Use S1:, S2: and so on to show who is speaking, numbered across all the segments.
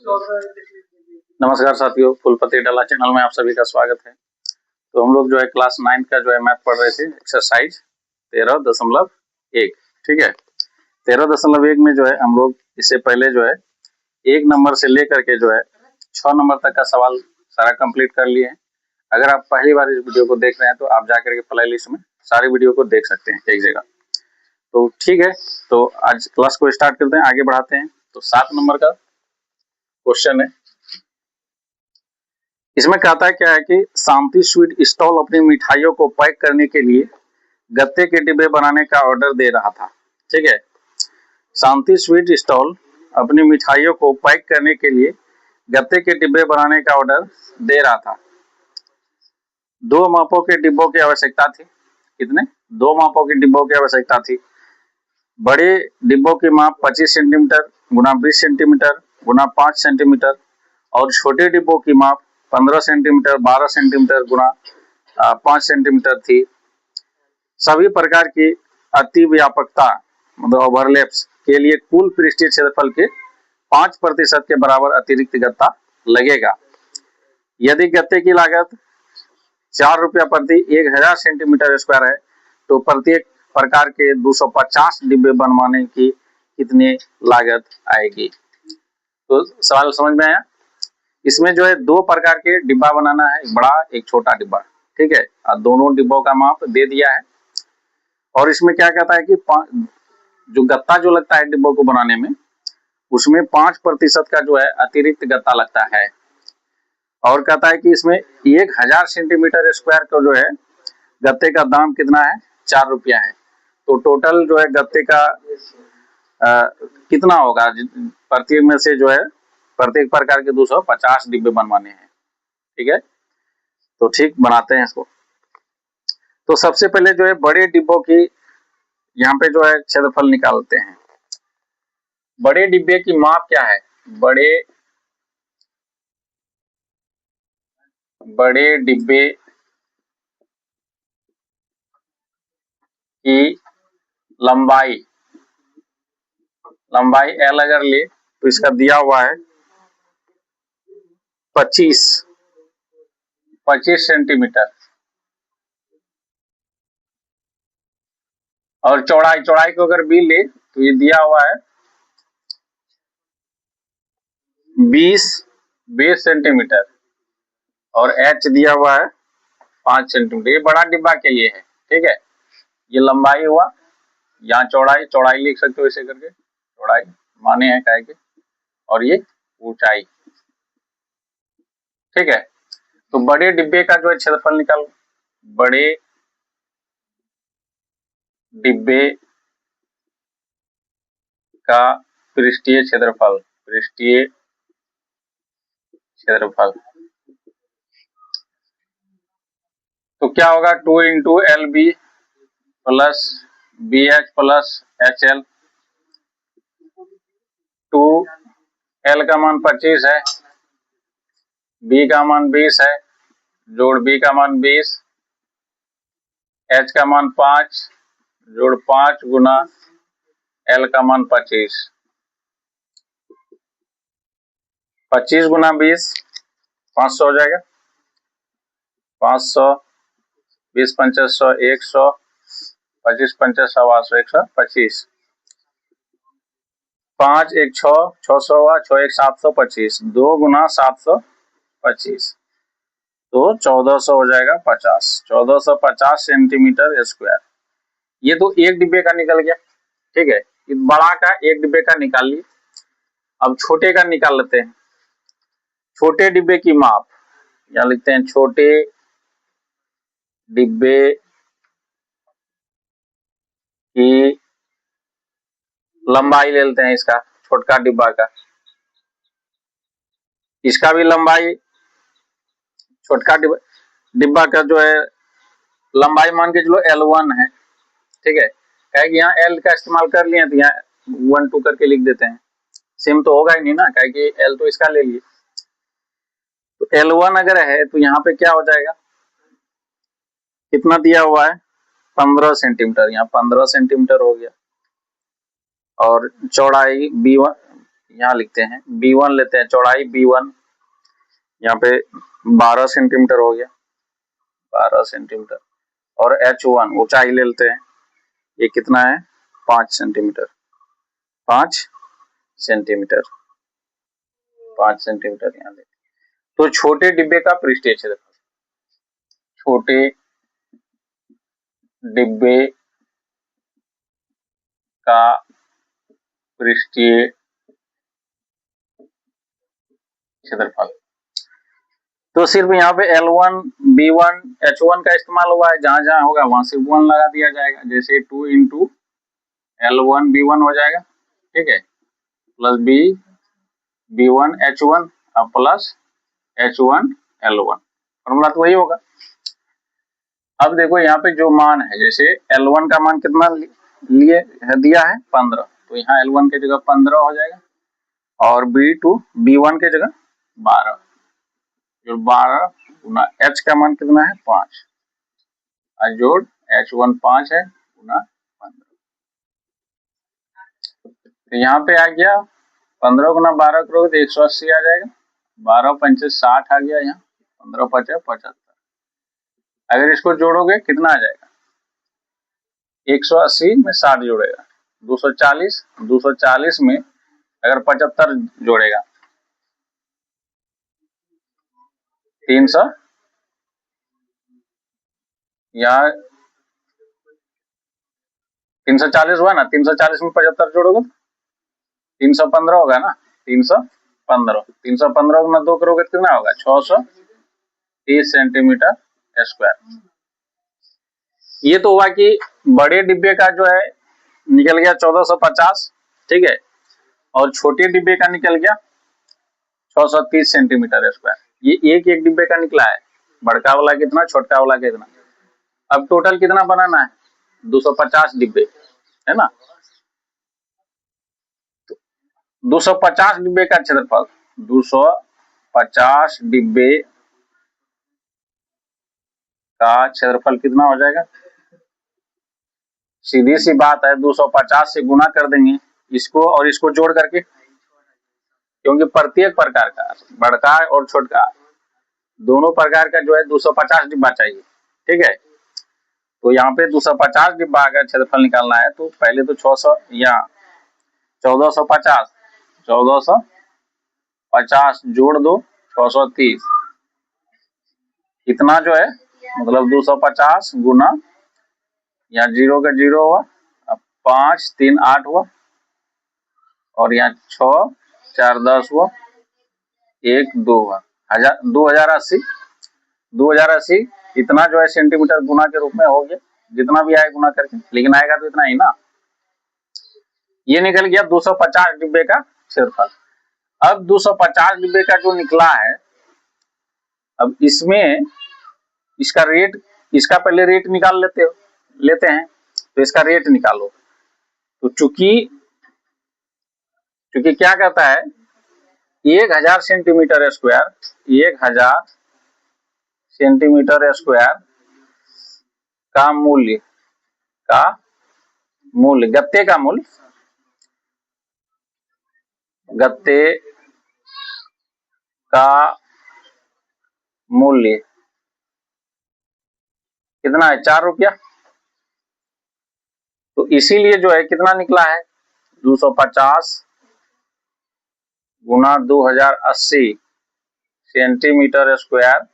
S1: नमस्कार साथियों, फुलपति डाला चैनल में आप सभी का स्वागत है। तो हम लोग जो है क्लास 9 का जो है मैथ पढ़ रहे थे, एक्सरसाइज 13.1। ठीक है, 13.1 में जो है हम लोग इससे पहले जो है 1 नंबर से लेकर के जो है 6 नंबर तक का सवाल सारा कंप्लीट कर लिए हैं। अगर आप पहली बार इस वीडियो को देख रहे हैं तो आप जाकर के प्ले लिस्ट में सारी वीडियो को देख सकते हैं एक जगह। तो ठीक है, तो आज क्लास को स्टार्ट करते हैं, आगे बढ़ाते हैं। तो 7 नंबर का क्वेश्चन है। इसमें कहता है क्या है कि शांति स्वीट स्टॉल अपनी मिठाइयों को पैक करने के लिए गत्ते के डिब्बे बनाने का ऑर्डर दे रहा था। ठीक है, शांति स्वीट स्टॉल अपनी मिठाइयों को पैक करने के लिए गत्ते के डिब्बे बनाने का ऑर्डर दे रहा था। 2 मापों के डिब्बों की आवश्यकता थी। कितने? 2 मापों के डिब्बों की आवश्यकता थी। बड़े डिब्बों की माप 25 सेंटीमीटर गुना 20 सेंटीमीटर गुना 5 सेंटीमीटर और छोटे डिब्बों की माप 15 सेंटीमीटर 12 सेंटीमीटर गुना 5 सेंटीमीटर थी। सभी प्रकार की अति व्यापकता मतलब ओवरलैप्स के लिए कुल पृष्ठीय क्षेत्रफल के 5% के बराबर अतिरिक्त गत्ता लगेगा। यदि गत्ते की लागत 4 रुपया प्रति 1000 सेंटीमीटर स्क्वायर है तो प्रत्येक प्रकार के 250 डिब्बे बनवाने की कितनी लागत आएगी? तो सवाल समझ में आया? इसमें जो है 2 प्रकार के डिब्बा बनाना है, एक बड़ा एक छोटा डिब्बा। ठीक है, और दोनों डिब्बों का माप दे दिया है। और इसमें क्या कहता है कि जो गत्ता जो लगता है डिब्बों को बनाने में, उसमें 5% का जो है अतिरिक्त गत्ता लगता है। और कहता है कि इसमें 1000 सेंटीमीटर स्क्वायर का जो है गत्ते का दाम कितना है? 4 रुपया है। तो टोटल जो है गत्ते का कितना होगा? प्रत्येक में से जो है प्रत्येक प्रकार के 250 डिब्बे बनवाने हैं। ठीक है, तो ठीक बनाते हैं इसको। तो सबसे पहले जो है बड़े डिब्बों की यहाँ पे जो है क्षेत्रफल निकालते हैं। बड़े डिब्बे की माप क्या है? बड़े डिब्बे की लंबाई L अगर ले तो इसका दिया हुआ है 25 सेंटीमीटर और चौड़ाई को अगर B ले तो ये दिया हुआ है 20 सेंटीमीटर और H दिया हुआ है 5 सेंटीमीटर। ये बड़ा डिब्बा के लिए है। ठीक है, ये लंबाई हुआ, यहाँ चौड़ाई लिख सकते हो इसे करके, चौड़ाई माने हैं काय के, और ये ऊंचाई। ठीक है, तो बड़े डिब्बे का जो है क्षेत्रफल निकालो। बड़े डिब्बे का पृष्ठीय क्षेत्रफल तो क्या होगा? 2 into LB plus BH plus HL। 2 L का मान 25 है, B का मान 20 है, जोड़ B का मान 20, H का मान 5 जोड़ 5 गुना L का मान 25। 25 गुना 20 500 हो जाएगा। 500 20 50 100 100 25 50 800 125। 5 1 6 600 हुआ, 6 1 725, 2 गुना 725 तो 1400 हो जाएगा 50, 1450 सेंटीमीटर स्क्वायर। ये तो एक डिब्बे का निकल गया। ठीक है, बड़ा का एक डिब्बे का निकाल लिए। अब छोटे का निकाल लेते हैं। छोटे डिब्बे की माप यहाँ लिखते हैं, छोटे डिब्बे की लंबाई ले लेते हैं, इसका छोटका डिब्बा का, इसका भी लंबाई, छोटका डिब्बा का जो है लंबाई मान के चलो L1 है। ठीक है, कहे कि यहाँ L का इस्तेमाल कर लिए तो यहाँ 1 2 करके लिख देते हैं। सेम तो होगा ही नहीं ना, कहे कि L तो इसका ले लिए। तो L1 अगर है तो यहाँ पे क्या हो जाएगा? कितना दिया हुआ है? 15 सेंटीमीटर, यहाँ 15 सेंटीमीटर हो गया। और चौड़ाई यहाँ लिखते हैं B1 लेते हैं, चौड़ाई B1 यहाँ पे 12 सेंटीमीटर हो गया, 12 सेंटीमीटर। और H1 ऊंचाई ले लेते हैं, ये कितना है 5 सेंटीमीटर, 5 सेंटीमीटर, 5 सेंटीमीटर यहाँ ले। तो छोटे डिब्बे का पृष्ठीय क्षेत्रफल, छोटे डिब्बे का पृष्ठीय क्षेत्रफल, तो सिर्फ यहाँ पे L1, B1, H1 का इस्तेमाल हुआ है, जहां जहां होगा वहां सिर्फ 1 लगा दिया जाएगा। जैसे 2 इंटू L1 B1 हो जाएगा, ठीक है, प्लस B1 H1 और प्लस H1 L1, फॉर्मूला तो वही होगा। अब देखो यहाँ पे जो मान है, जैसे L1 का मान कितना लिए है, दिया है 15, तो यहाँ L1 की जगह 15 हो जाएगा, और B1 की जगह 12, जो 12 गुना H का मान कितना है 5, और जोड़ H1 5 है गुना 15, तो यहाँ पे आ गया 15 गुना 12 करोगे तो 180 आ जाएगा, 12 पंचे 60 आ गया, यहाँ 15 पचे 75। अगर इसको जोड़ोगे कितना आ जाएगा, 180 में 60 जोड़ेगा 240, 240 में अगर 75 जोड़ेगा 300, यहाँ 340 हुआ ना, 340 में 75 जोड़ोगे 315 होगा ना, 315, 315 गुना 2 करोगे कितना होगा 630 सेंटीमीटर स्क्वायर। ये तो हुआ कि बड़े डिब्बे का जो है निकल गया 1450, ठीक है, और छोटे डिब्बे का निकल गया 630 सेंटीमीटर स्क्वायर। ये एक एक डिब्बे का निकला है, बड़का वाला कितना, छोटका वाला कितना। अब टोटल कितना बनाना है, 250 डिब्बे है ना, 250 डिब्बे का क्षेत्रफल, 250 डिब्बे का क्षेत्रफल कितना हो जाएगा, सीधी सी बात है 250 से गुना कर देंगे इसको और इसको जोड़ करके, क्योंकि प्रत्येक प्रकार का बड़का और छोटका दोनों प्रकार का जो है 250 डिब्बा चाहिए, ठीक है। तो यहाँ पे 250 डिब्बा का क्षेत्रफल निकालना है, तो पहले तो 600 या 1450, 1450 जोड़ दो 630, इतना जो है मतलब 250 गुना, यहाँ 0 का 0 हुआ, अब 5 3 8 हुआ, और यहाँ 6 4 10 हुआ, 1 2 हुआ, 2080, 2080 इतना जो है सेंटीमीटर गुना के रूप में हो गया, जितना भी आए गुना करके, लेकिन आएगा तो इतना ही ना। ये निकल गया 250 डिब्बे का क्षेत्रफल। अब 250 डिब्बे का जो निकला है, अब इसमें इसका रेट, इसका पहले रेट निकाल लेते हैं, तो इसका रेट निकालो। तो चूंकि क्या कहता है 1000 सेंटीमीटर स्क्वायर, 1000 सेंटीमीटर स्क्वायर का मूल्य, गत्ते का मूल्य, गत्ते का मूल्य कितना है 4 रुपया। तो इसीलिए जो है कितना निकला है 250 गुना 2080 सेंटीमीटर स्क्वायर,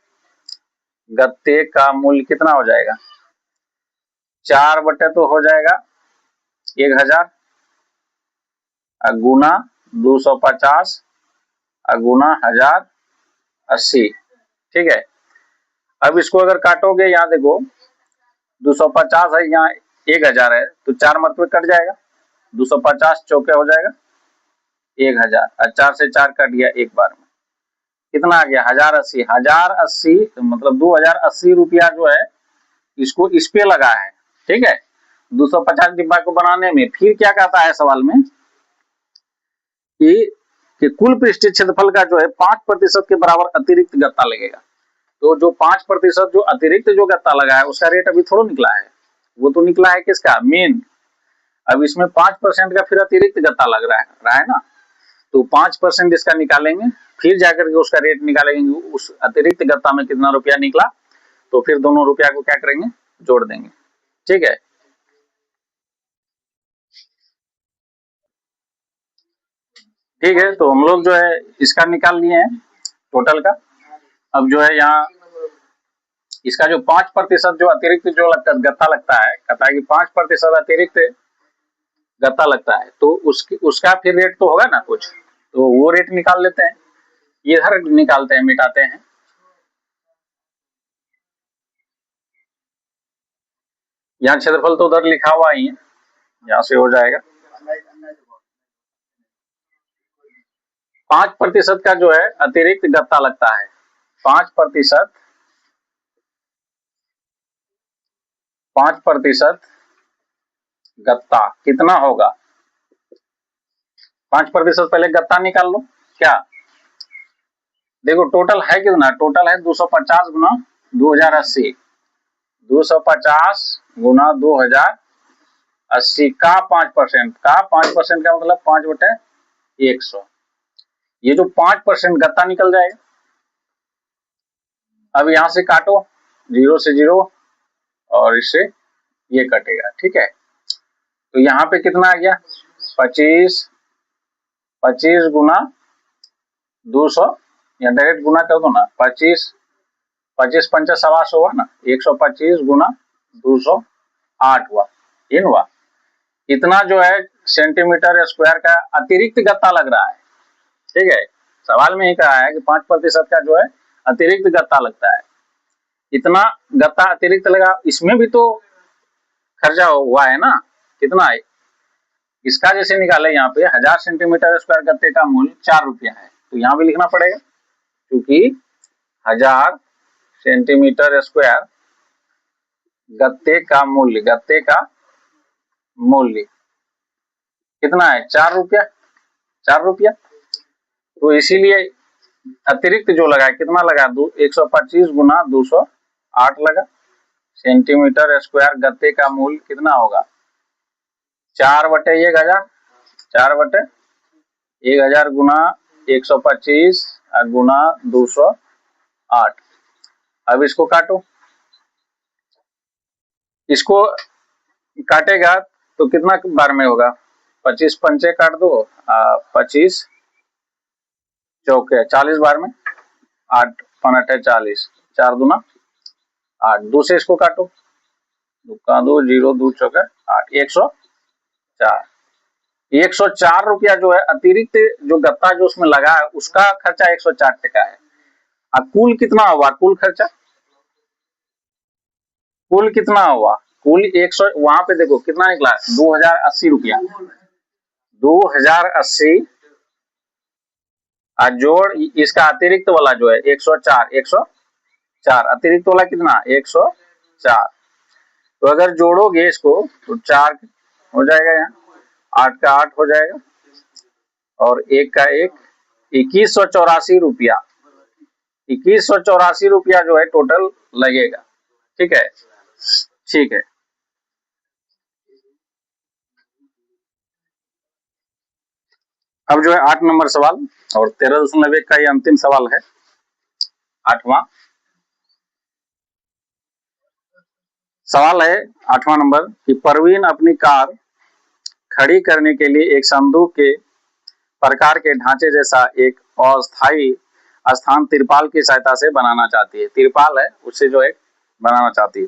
S1: गत्ते का मूल्य कितना हो जाएगा 4 बटे तो हो जाएगा 1000 गुना 250 गुना 1080, ठीक है। अब इसको अगर काटोगे, यहाँ देखो 250 है, यहाँ 1000 है, तो 4 मरतबे कट जाएगा, 250 चौके हो जाएगा 1000, और 4 से 4 कट गया एक बार में, कितना आ गया 1080, 1080 मतलब 2080 रुपया जो है इसको इस पे लगा है, ठीक है, 250 डिब्बा को बनाने में। फिर क्या कहता है सवाल में कि कुल पृष्ठीय क्षेत्रफल का जो है 5% के बराबर अतिरिक्त गत्ता लगेगा। तो जो 5% जो अतिरिक्त जो गत्ता लगा है उसका रेट अभी थोड़ा निकला है, वो तो निकला है किसका, मेन। अब इसमें 5% का फिर अतिरिक्त गत्ता लग रहा है ना, तो 5% इसका निकालेंगे, फिर जाकर के उसका रेट निकालेंगे, उस अतिरिक्त गत्ता में कितना रुपया निकला, तो फिर दोनों रुपया को क्या करेंगे, जोड़ देंगे। ठीक है, ठीक है। तो हम लोग जो है इसका निकाल लिए हैं टोटल का। अब जो है यहाँ इसका जो 5% जो अतिरिक्त जो गत्ता लगता है, कहता है कि 5% अतिरिक्त गत्ता लगता है, तो उसका फिर रेट तो होगा ना कुछ, तो वो रेट निकाल लेते हैं, इधर निकालते हैं, मिटाते हैं। यहाँ क्षेत्रफल तो उधर लिखा हुआ ही है, यहाँ से हो जाएगा। 5% का जो है अतिरिक्त गत्ता लगता है, 5% 5% गत्ता कितना होगा, 5% पहले गत्ता निकाल लो। क्या देखो टोटल है कितना, टोटल है 250 गुना 2080, 250 गुना 2080 का 5% का मतलब 5/100। ये जो 5% गत्ता निकल जाएगा। अब यहां से काटो, 0 से 0 और इससे ये कटेगा। ठीक है, तो यहाँ पे कितना आ गया, 25 गुना 200, या डायरेक्ट गुना कर दो ना, 25 पंचा 125 हुआ ना, 125 गुना 208 हुआ, इन हुआ। इतना जो है सेंटीमीटर स्क्वायर का अतिरिक्त गत्ता लग रहा है। ठीक है, सवाल में ही कहा है कि 5% का जो है अतिरिक्त गत्ता लगता है, इतना गत्ता अतिरिक्त लगा। इसमें भी तो खर्चा हुआ है ना, कितना है इसका, जैसे निकाले यहाँ पे 1000 सेंटीमीटर स्क्वायर गत्ते का मूल्य 4 रुपया है, तो यहाँ भी लिखना पड़ेगा, क्योंकि 1000 सेंटीमीटर स्क्वायर गत्ते का मूल्य कितना है, 4 रुपया, 4 रुपया। तो इसीलिए अतिरिक्त जो लगा कितना लगा, 125 गुना 208 लगा। सेंटीमीटर स्क्वायर गत्ते का मूल्य कितना होगा, 4/1000, 4/1000 गुना 125 गुना 208। अब इसको काटो, इसको काटेगा तो कितना बार में होगा, 25 पंचे काट दो, 25 चौके 40 बार में, 8 5 40, 4 दूना 8, 2 से इसको काटो, 2 0 2 चौके 8, 104। 104 रुपया जो है अतिरिक्त जो गत्ता जो उसमें लगा है, उसका खर्चा 104 टका है। अब कुल कितना हुआ, कुल खर्चा कुल कितना हुआ, कुल 100, वहां पे देखो कितना निकला, 2080 रुपया, 2080 जोड़ इसका अतिरिक्त वाला जो है 104 अतिरिक्त वाला कितना, 104। तो अगर जोड़ोगे इसको तो 4 हो जाएगा, यहाँ 8 का 8 हो जाएगा, और 1 का 1, 2184 रुपया, 2184 रुपया जो है टोटल लगेगा। ठीक है, ठीक है। अब जो है 8 नंबर सवाल और 13.1 का ये अंतिम सवाल है, 8वां सवाल है। 8वां नंबर कि परवीन अपनी कार खड़ी करने के लिए एक संदूक के प्रकार के ढांचे जैसा एक अस्थायी स्थान तिरपाल की सहायता से बनाना चाहती है। तिरपाल है उससे जो है बनाना चाहती है,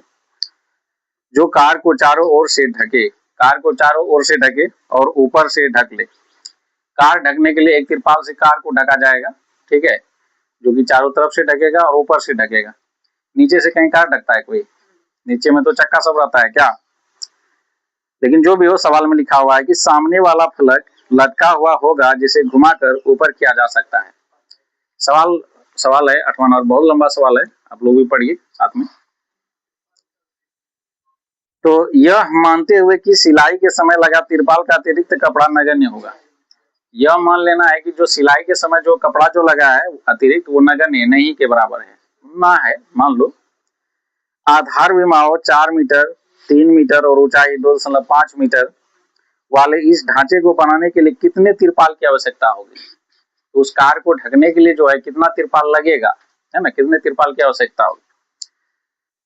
S1: जो कार को चारों ओर से ढके, कार को चारों ओर से ढके और ऊपर से ढक ले। कार ढकने के लिए एक तिरपाल से कार को ढका जाएगा, ठीक है, जो कि चारों तरफ से ढकेगा और ऊपर से ढकेगा। नीचे से कहीं कार ढकता है कोई, नीचे में तो चक्का सब रहता है क्या। लेकिन जो भी हो, सवाल में लिखा हुआ है कि सामने वाला फलक लटका हुआ होगा जिसे घुमाकर ऊपर किया जा सकता है। सवाल है 8वां और बहुत लंबा सवाल है, आप लोग भी पढ़िए साथ में। तो यह मानते हुए कि सिलाई के समय लगा तिरपाल का अतिरिक्त कपड़ा नगण्य होगा, यह मान लेना है कि जो सिलाई के समय जो कपड़ा जो लगा है अतिरिक्त, वो नगण्य नहीं के बराबर है, ना है, मान लो। आधार विमाओ 4 मीटर, 3 मीटर और ऊंचाई 2.5 मीटर वाले इस ढांचे को बनाने के लिए कितने तिरपाल की आवश्यकता होगी? तो उस कार को ढकने के लिए जो है कितना तिरपाल लगेगा, है ना, कितने तिरपाल की आवश्यकता होगी।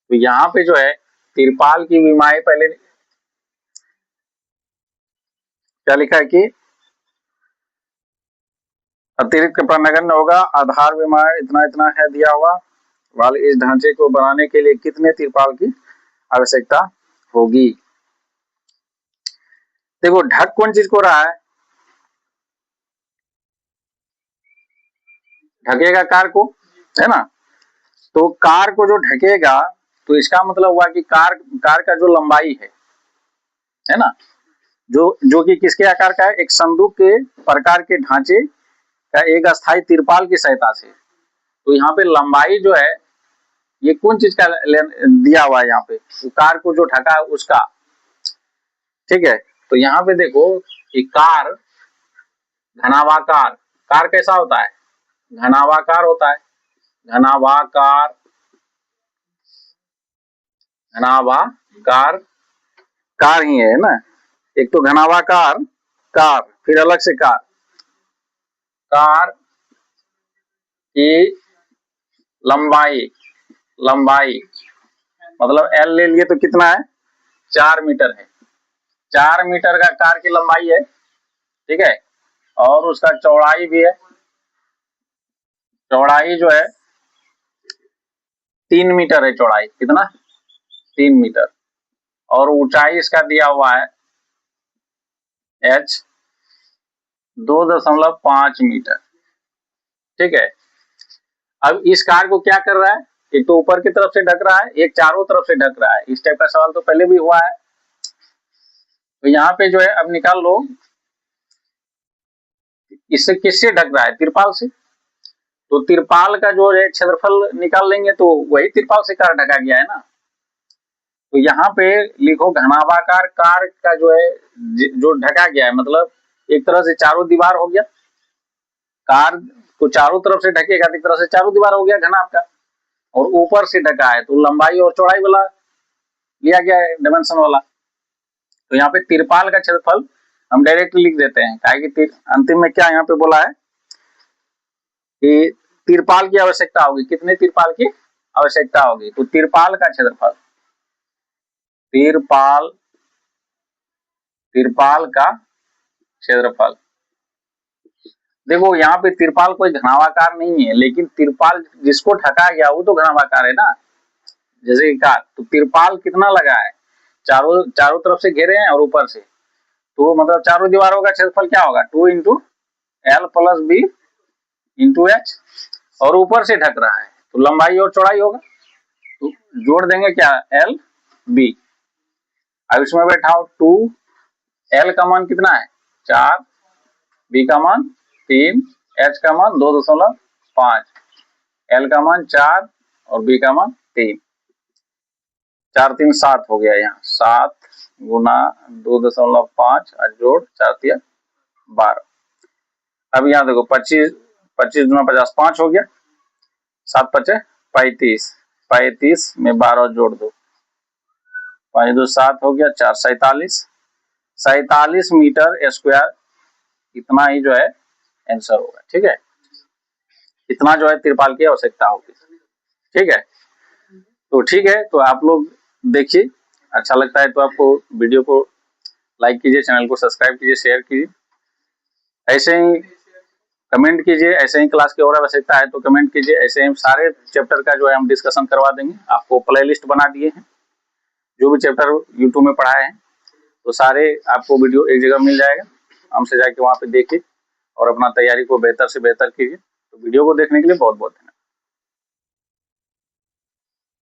S1: तो यहाँ पे जो है तिरपाल की विमाएं पहले क्या लिखा है कि अतिरिक्त कपड़ा नगण्य होगा, आधार विमाएं इतना इतना है दिया हुआ, वाले इस ढांचे को बनाने के लिए कितने तिरपाल की आवश्यकता होगी। देखो ढक कौन चीज को रहा है, ढकेगा कार को, है ना। तो कार को जो ढकेगा तो इसका मतलब हुआ कि कार का जो लंबाई है ना, जो कि किसके आकार का है, एक संदूक के प्रकार के ढांचे का एक अस्थायी तिरपाल की सहायता से। तो यहाँ पे लंबाई जो है ये कौन चीज का दिया हुआ है, यहाँ पे कार को जो ढका है उसका, ठीक है। तो यहाँ पे देखो कि कार घनावाकार, कार कैसा होता है, घनावाकार होता है, घनावाकार, घनावाकार कार ही है ना। एक तो घनावाकार कार, फिर अलग से कार की लंबाई मतलब एल ले लिए तो कितना है, 4 मीटर है, 4 मीटर का कार की लंबाई है, ठीक है। और उसका चौड़ाई भी है, चौड़ाई जो है 3 मीटर है, चौड़ाई कितना, 3 मीटर। और ऊंचाई इसका दिया हुआ है h 2.5 मीटर, ठीक है। अब इस कार को क्या कर रहा है, एक तो ऊपर की तरफ से ढक रहा है, एक चारों तरफ से ढक रहा है। इस टाइप का सवाल तो पहले भी हुआ है। तो यहाँ पे जो है अब निकाल लो, इससे किससे ढक रहा है, तिरपाल से। तो तिरपाल का जो है क्षेत्रफल निकाल लेंगे तो वही तिरपाल से कार ढका गया है ना। तो यहाँ पे लिखो घनाभाकार कार का जो है जो ढका गया है, मतलब एक तरह से चारों दीवार हो गया, कार को चारों तरफ से ढकेगा तो एक तरह से चारों दीवार हो गया घनाभ का, और ऊपर से ढका है तो लंबाई और चौड़ाई वाला लिया गया है, डायमेंशन वाला। तो यहाँ पे तिरपाल का क्षेत्रफल हम डायरेक्टली लिख देते हैं, काहे कि अंतिम में क्या यहाँ पे बोला है कि तिरपाल की आवश्यकता होगी, कितने तिरपाल की आवश्यकता होगी। तो तिरपाल का क्षेत्रफल, तिरपाल का क्षेत्रफल, देखो यहाँ पे तिरपाल कोई घनावाकार नहीं है, लेकिन तिरपाल जिसको ढका गया वो तो घनावाकार है ना, जैसे कि कार। तो तिरपाल कितना लगा है, चारों तरफ से घेरे हैं और ऊपर से, तो मतलब चारों दीवारों का क्षेत्रफल क्या होगा, 2 into l plus b into h, और ऊपर से ढक रहा है तो लंबाई और चौड़ाई होगा, तो जोड़ देंगे क्या, एल बी। अब इसमें बैठाओ 2, एल का मान कितना है 4, बी का मान 3, एच का मान 2.5, एल का मान 4 और बी का मान 3, 4 3 7 हो गया, यहाँ 7 गुना 2.5 और जोड़ 4 3 12। अब यहाँ देखो 25 गुना 50 5 हो गया, 7 5 35, 35 में 12 जोड़ दो, 5 2 7 हो गया, 4 47 मीटर स्क्वायर, इतना ही जो है आंसर होगा, ठीक है। इतना जो है तिरपाल की आवश्यकता होगी, ठीक है। तो ठीक है, तो आप लोग देखिए, अच्छा लगता है तो आपको वीडियो को लाइक कीजिए, चैनल को सब्सक्राइब कीजिए, शेयर कीजिए, ऐसे ही कमेंट कीजिए। ऐसे ही क्लास की और आवश्यकता है तो कमेंट कीजिए, ऐसे ही सारे चैप्टर का जो है हम डिस्कशन करवा देंगे। आपको प्ले लिस्ट बना दिए हैं, जो भी चैप्टर यूट्यूब में पढ़ाए हैं तो सारे आपको वीडियो एक जगह मिल जाएगा, हमसे जाके वहाँ पे देखिए और अपना तैयारी को बेहतर से बेहतर कीजिए। तो वीडियो को देखने के लिए बहुत बहुत धन्यवाद।